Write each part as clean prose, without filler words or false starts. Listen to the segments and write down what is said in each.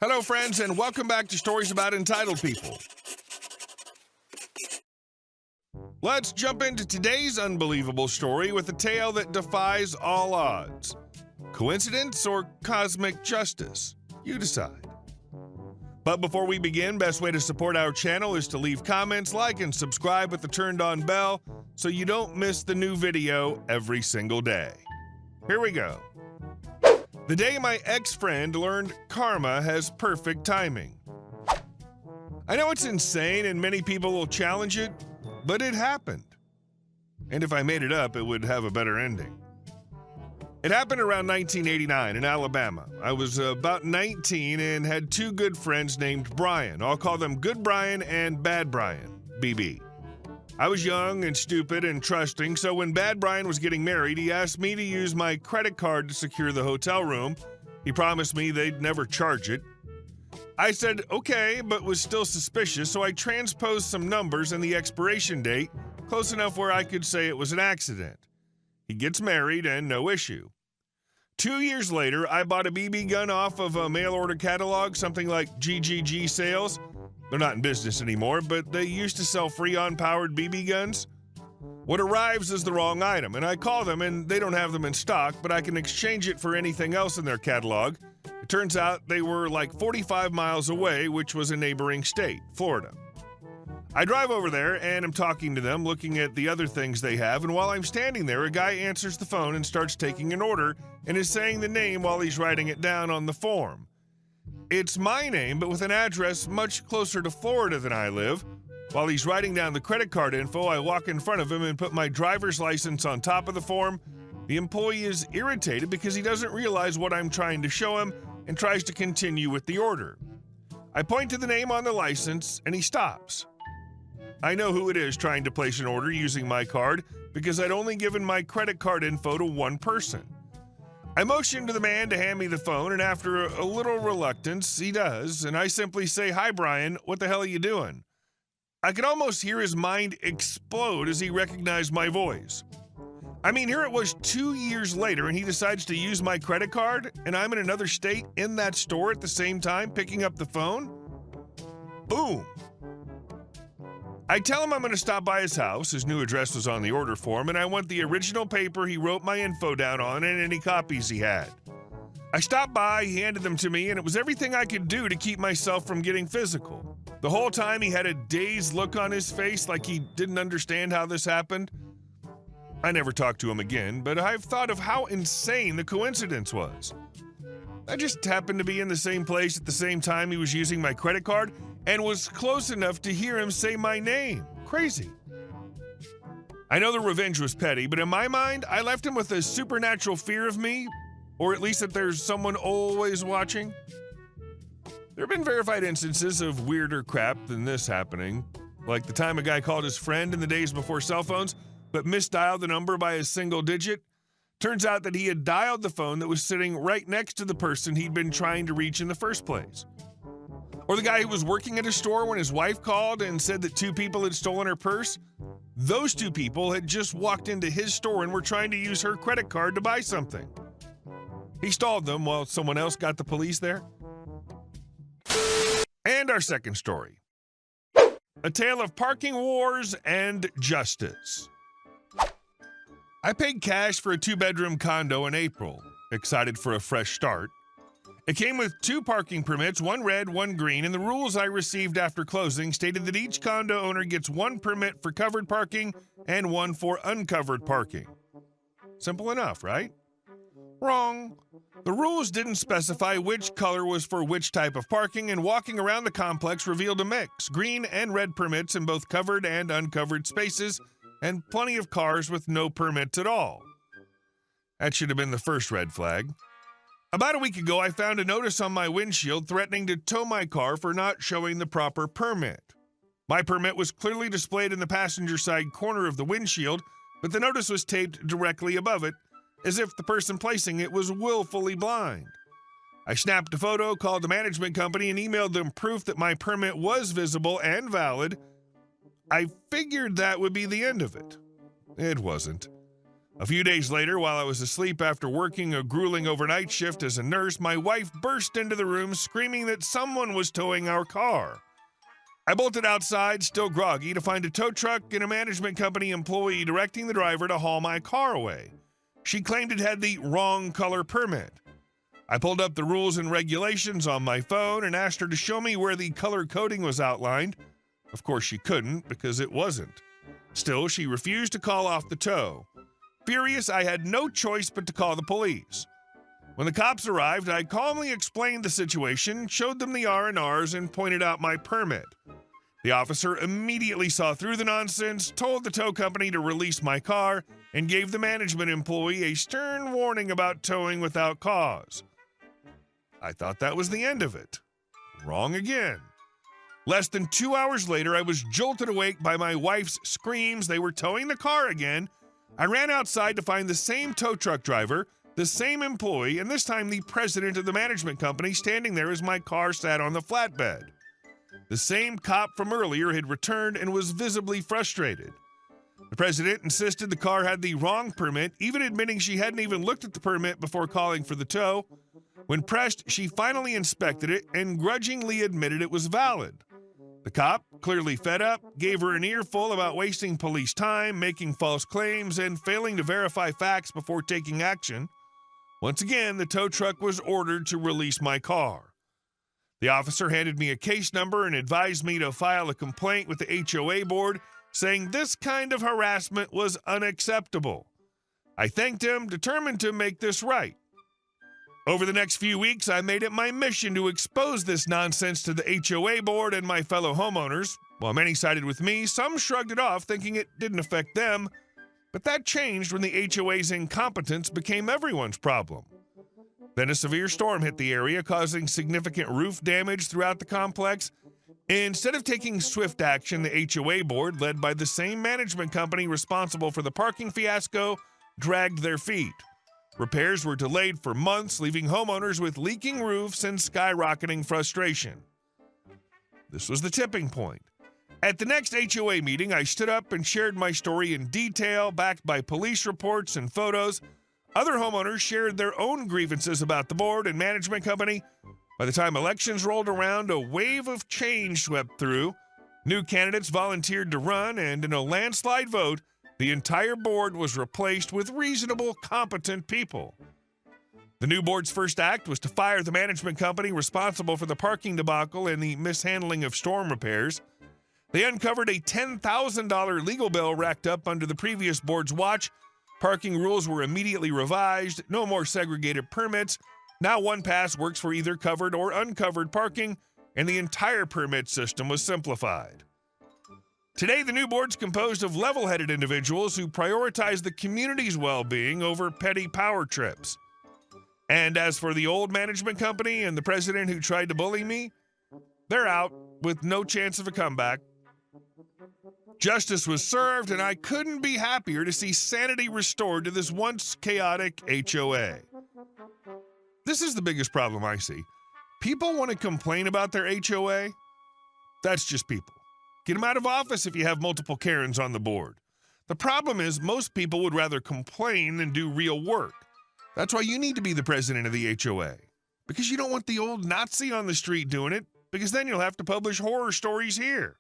Hello, friends, and welcome back to Stories About Entitled People. Let's jump into today's unbelievable story with a tale that defies all odds. Coincidence or cosmic justice? You decide. But before we begin, best way to support our channel is to leave comments, like, and subscribe with the turned-on bell so you don't miss the new video every single day. Here we go. The day my ex-friend learned karma has perfect timing. I know it's insane and many people will challenge it, but it happened. And if I made it up, it would have a better ending. It happened around 1989 in Alabama. I was about 19 and had two good friends named Brian. I'll call them Good Brian and Bad Brian, BB. I was young and stupid and trusting, so when Bad Brian was getting married, he asked me to use my credit card to secure the hotel room. He promised me they'd never charge it. I said okay, but was still suspicious, so I transposed some numbers and the expiration date, close enough where I could say it was an accident. He gets married and no issue. 2 years later, I bought a BB gun off of a mail-order catalog, something like GGG Sales. They're not in business anymore, but they used to sell Freon-powered BB guns. What arrives is the wrong item, and I call them and they don't have them in stock, but I can exchange it for anything else in their catalog. It turns out they were like 45 miles away, which was a neighboring state, Florida. I drive over there and I'm talking to them, looking at the other things they have, and while I'm standing there, a guy answers the phone and starts taking an order and is saying the name while he's writing it down on the form. It's my name, but with an address much closer to Florida than I live. While he's writing down the credit card info, I walk in front of him and put my driver's license on top of the form. The employee is irritated because he doesn't realize what I'm trying to show him and tries to continue with the order. I point to the name on the license and he stops. I know who it is trying to place an order using my card because I'd only given my credit card info to one person. I motion to the man to hand me the phone, and after a little reluctance, he does, and I simply say, "Hi, Brian, what the hell are you doing?" I could almost hear his mind explode as he recognized my voice. I mean, here it was 2 years later, and he decides to use my credit card, and I'm in another state in that store at the same time picking up the phone? Boom. I tell him I'm going to stop by his house. His new address was on the order form, and I want the original paper he wrote my info down on and any copies he had. I stopped by, he handed them to me, and it was everything I could do to keep myself from getting physical. The whole time he had a dazed look on his face like he didn't understand how this happened. I never talked to him again, but I've thought of how insane the coincidence was. I just happened to be in the same place at the same time he was using my credit card and was close enough to hear him say my name. Crazy. I know the revenge was petty, but in my mind, I left him with a supernatural fear of me, or at least that there's someone always watching. There have been verified instances of weirder crap than this happening, like the time a guy called his friend in the days before cell phones, but misdialed the number by a single digit. Turns out that he had dialed the phone that was sitting right next to the person he'd been trying to reach in the first place. Or the guy who was working at a store when his wife called and said that two people had stolen her purse. Those two people had just walked into his store and were trying to use her credit card to buy something. He stalled them while someone else got the police there. And our second story. A tale of parking wars and justice. I paid cash for a 2-bedroom condo in April, excited for a fresh start. It came with 2 parking permits, one red, one green, and the rules I received after closing stated that each condo owner gets 1 permit for covered parking and 1 for uncovered parking. Simple enough, right? Wrong. The rules didn't specify which color was for which type of parking, and walking around the complex revealed a mix, green and red permits in both covered and uncovered spaces, and plenty of cars with no permits at all. That should have been the first red flag. About a week ago, I found a notice on my windshield threatening to tow my car for not showing the proper permit. My permit was clearly displayed in the passenger side corner of the windshield, but the notice was taped directly above it, as if the person placing it was willfully blind. I snapped a photo, called the management company, and emailed them proof that my permit was visible and valid. I figured that would be the end of it. It wasn't. A few days later, while I was asleep after working a grueling overnight shift as a nurse, my wife burst into the room screaming that someone was towing our car. I bolted outside, still groggy, to find a tow truck and a management company employee directing the driver to haul my car away. She claimed it had the wrong color permit. I pulled up the rules and regulations on my phone and asked her to show me where the color coding was outlined. Of course, she couldn't because it wasn't. Still, she refused to call off the tow. Furious, I had no choice but to call the police. When the cops arrived, I calmly explained the situation, showed them the R&Rs, and pointed out my permit. The officer immediately saw through the nonsense, told the tow company to release my car, and gave the management employee a stern warning about towing without cause. I thought that was the end of it. Wrong again. Less than 2 hours later, I was jolted awake by my wife's screams they were towing the car again. I ran outside to find the same tow truck driver, the same employee, and this time the president of the management company standing there as my car sat on the flatbed. The same cop from earlier had returned and was visibly frustrated. The president insisted the car had the wrong permit, even admitting she hadn't even looked at the permit before calling for the tow. When pressed, she finally inspected it and grudgingly admitted it was valid. The cop, clearly fed up, gave her an earful about wasting police time, making false claims, and failing to verify facts before taking action. Once again, the tow truck was ordered to release my car. The officer handed me a case number and advised me to file a complaint with the HOA board, saying this kind of harassment was unacceptable. I thanked him, determined to make this right. Over the next few weeks, I made it my mission to expose this nonsense to the HOA board and my fellow homeowners. While many sided with me, some shrugged it off, thinking it didn't affect them. But that changed when the HOA's incompetence became everyone's problem. Then a severe storm hit the area, causing significant roof damage throughout the complex. Instead of taking swift action, the HOA board, led by the same management company responsible for the parking fiasco, dragged their feet. Repairs were delayed for months, leaving homeowners with leaking roofs and skyrocketing frustration. This was the tipping point. At the next HOA meeting, I stood up and shared my story in detail, backed by police reports and photos. Other homeowners shared their own grievances about the board and management company. By the time elections rolled around, a wave of change swept through. New candidates volunteered to run, and in a landslide vote, the entire board was replaced with reasonable, competent people. The new board's first act was to fire the management company responsible for the parking debacle and the mishandling of storm repairs. They uncovered a $10,000 legal bill racked up under the previous board's watch. Parking rules were immediately revised, no more segregated permits. Now one pass works for either covered or uncovered parking, and the entire permit system was simplified. Today, the new board's composed of level-headed individuals who prioritize the community's well-being over petty power trips. And as for the old management company and the president who tried to bully me, they're out with no chance of a comeback. Justice was served, and I couldn't be happier to see sanity restored to this once chaotic HOA. This is the biggest problem I see. People want to complain about their HOA. That's just people. Get them out of office if you have multiple Karens on the board. The problem is most people would rather complain than do real work. That's why you need to be the president of the HOA. Because you don't want the old Nazi on the street doing it, because then you'll have to publish horror stories here.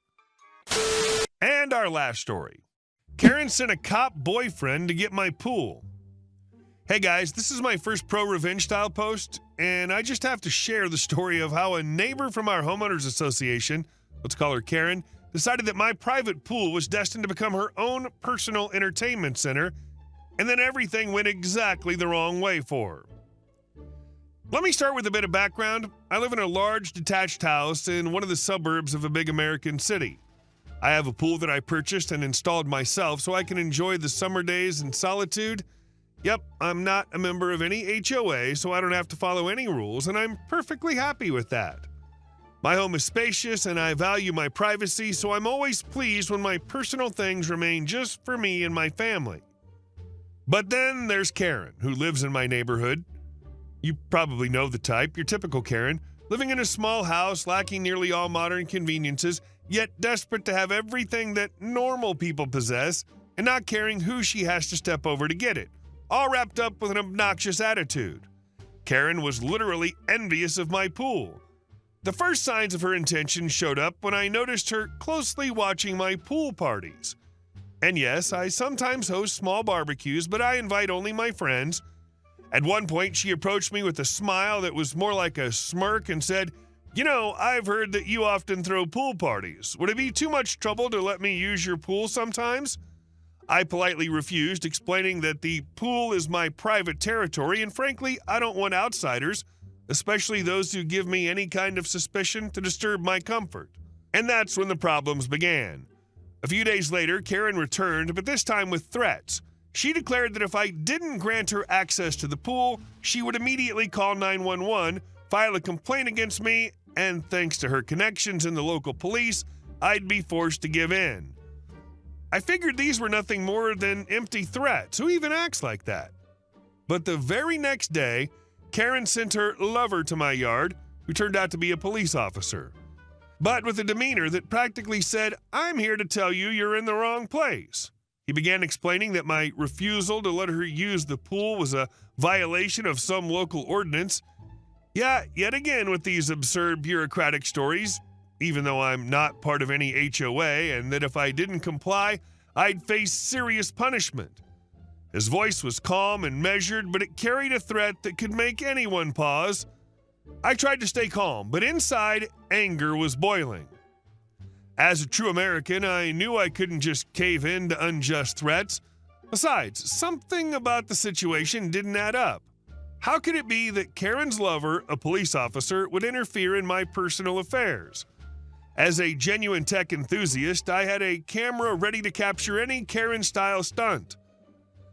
And our last story. Karen sent a cop boyfriend to get my pool. Hey guys, this is my first pro-revenge style post, and I just have to share the story of how a neighbor from our homeowners association, let's call her Karen, decided that my private pool was destined to become her own personal entertainment center, and then everything went exactly the wrong way for her. Let me start with a bit of background. I live in a large detached house in one of the suburbs of a big American city. I have a pool that I purchased and installed myself so I can enjoy the summer days in solitude. Yep, I'm not a member of any HOA, so I don't have to follow any rules, and I'm perfectly happy with that. My home is spacious and I value my privacy, so I'm always pleased when my personal things remain just for me and my family. But then there's Karen, who lives in my neighborhood. You probably know the type, your typical Karen, living in a small house lacking nearly all modern conveniences, yet desperate to have everything that normal people possess, and not caring who she has to step over to get it, all wrapped up with an obnoxious attitude. Karen was literally envious of my pool. The first signs of her intention showed up when I noticed her closely watching my pool parties. And yes, I sometimes host small barbecues, but I invite only my friends. At one point, she approached me with a smile that was more like a smirk and said, "You know, I've heard that you often throw pool parties. Would it be too much trouble to let me use your pool sometimes?" I politely refused, explaining that the pool is my private territory, and frankly, I don't want outsiders, especially those who give me any kind of suspicion, to disturb my comfort. And that's when the problems began. A few days later, Karen returned, but this time with threats. She declared that if I didn't grant her access to the pool, she would immediately call 911, file a complaint against me, and thanks to her connections in the local police, I'd be forced to give in. I figured these were nothing more than empty threats. Who even acts like that? But the very next day, Karen sent her lover to my yard, who turned out to be a police officer, but with a demeanor that practically said, "I'm here to tell you you're in the wrong place." He began explaining that my refusal to let her use the pool was a violation of some local ordinance. Yeah, yet again with these absurd bureaucratic stories, even though I'm not part of any HOA, and that if I didn't comply, I'd face serious punishment. His voice was calm and measured, but it carried a threat that could make anyone pause. I tried to stay calm, but inside, anger was boiling. As a true American, I knew I couldn't just cave in to unjust threats. Besides, something about the situation didn't add up. How could it be that Karen's lover, a police officer, would interfere in my personal affairs? As a genuine tech enthusiast, I had a camera ready to capture any Karen-style stunt.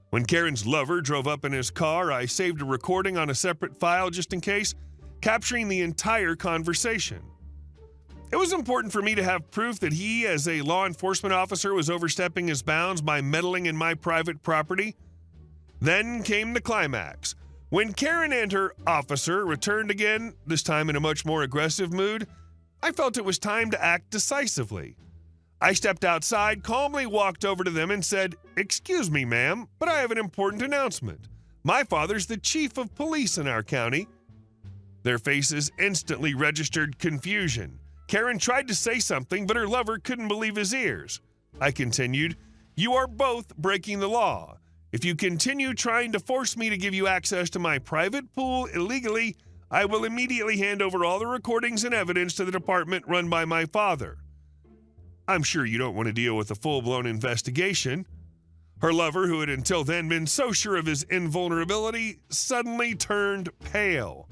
When Karen's lover drove up in his car, I saved a recording on a separate file just in case, capturing the entire conversation. It was important for me to have proof that he, as a law enforcement officer, was overstepping his bounds by meddling in my private property. Then came the climax. When Karen and her officer returned again, this time in a much more aggressive mood, I felt it was time to act decisively. I stepped outside, calmly walked over to them and said, "Excuse me, ma'am, but I have an important announcement. My father's the chief of police in our county." Their faces instantly registered confusion. Karen tried to say something, but her lover couldn't believe his ears. I continued, "You are both breaking the law. If you continue trying to force me to give you access to my private pool illegally, I will immediately hand over all the recordings and evidence to the department run by my father." I'm sure you don't want to deal with a full-blown investigation. Her lover, who had until then been so sure of his invulnerability, suddenly turned pale.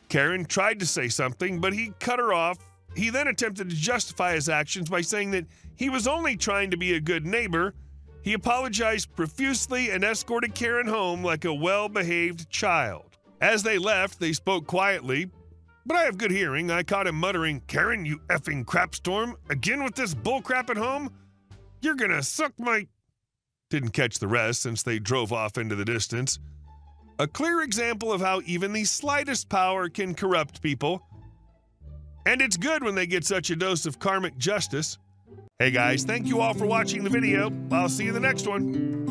Karen tried to say something, but he cut her off. He then attempted to justify his actions by saying that he was only trying to be a good neighbor. He apologized profusely and escorted Karen home like a well-behaved child. As they left, they spoke quietly, but I have good hearing. I caught him muttering, "Karen, you effing crapstorm, again with this bullcrap at home? You're gonna suck my—" Didn't catch the rest since they drove off into the distance. A clear example of how even the slightest power can corrupt people. And it's good when they get such a dose of karmic justice. Hey guys, thank you all for watching the video. I'll see you in the next one.